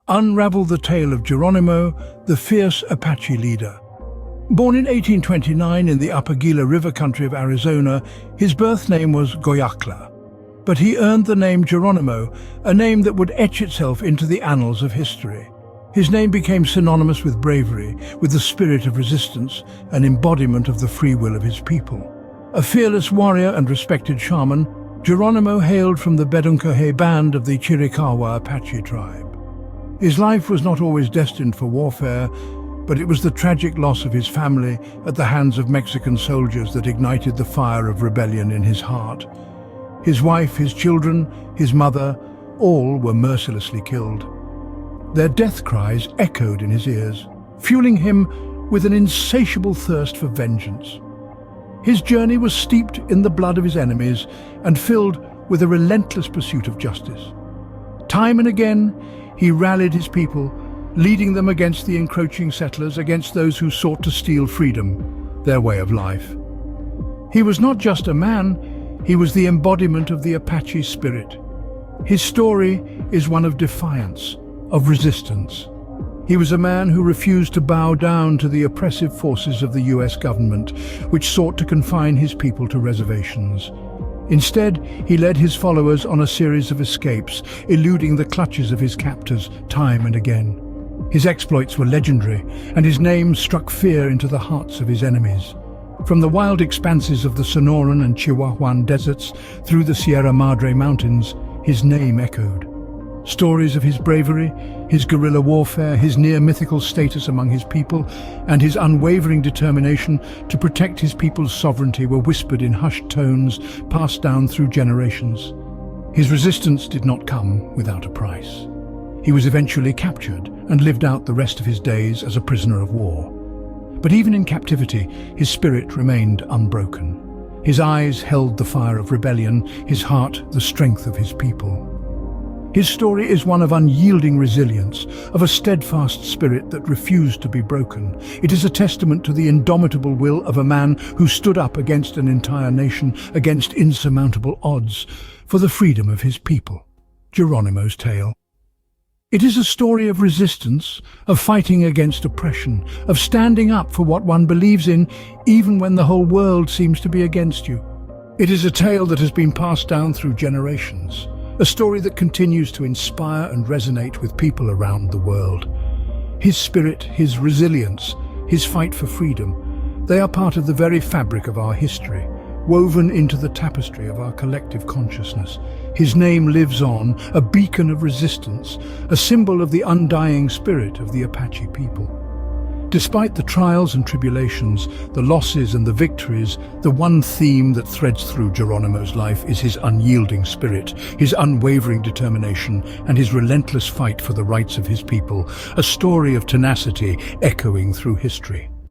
unravel the tale of Geronimo, the fierce Apache leader. Born in 1829 in the Upper Gila River country of Arizona, his birth name was Goyakla. But he earned the name Geronimo, a name that would etch itself into the annals of history. His name became synonymous with bravery, with the spirit of resistance, an embodiment of the free will of his people. A fearless warrior and respected shaman, Geronimo hailed from the Bedunkohe band of the Chiricahua Apache tribe. His life was not always destined for warfare, but it was the tragic loss of his family at the hands of Mexican soldiers that ignited the fire of rebellion in his heart. His wife, his children, his mother, all were mercilessly killed. Their death cries echoed in his ears, fueling him with an insatiable thirst for vengeance. His journey was steeped in the blood of his enemies and filled with a relentless pursuit of justice. Time and again, he rallied his people, leading them against the encroaching settlers, against those who sought to steal freedom, their way of life. He was not just a man, he was the embodiment of the Apache spirit. His story is one of defiance, of resistance. He was a man who refused to bow down to the oppressive forces of the US government, which sought to confine his people to reservations. Instead, he led his followers on a series of escapes, eluding the clutches of his captors time and again. His exploits were legendary, and his name struck fear into the hearts of his enemies. From the wild expanses of the Sonoran and Chihuahuan deserts through the Sierra Madre Mountains, his name echoed. Stories of his bravery, his guerrilla warfare, his near-mythical status among his people, and his unwavering determination to protect his people's sovereignty were whispered in hushed tones, passed down through generations. His resistance did not come without a price. He was eventually captured and lived out the rest of his days as a prisoner of war. But even in captivity, his spirit remained unbroken. His eyes held the fire of rebellion, his heart the strength of his people. His story is one of unyielding resilience, of a steadfast spirit that refused to be broken. It is a testament to the indomitable will of a man who stood up against an entire nation, against insurmountable odds, for the freedom of his people. Geronimo's tale. It is a story of resistance, of fighting against oppression, of standing up for what one believes in, even when the whole world seems to be against you. It is a tale that has been passed down through generations, a story that continues to inspire and resonate with people around the world. His spirit, his resilience, his fight for freedom, they are part of the very fabric of our history, woven into the tapestry of our collective consciousness. His name lives on, a beacon of resistance, a symbol of the undying spirit of the Apache people. Despite the trials and tribulations, the losses and the victories, the one theme that threads through Geronimo's life is his unyielding spirit, his unwavering determination, and his relentless fight for the rights of his people, a story of tenacity echoing through history.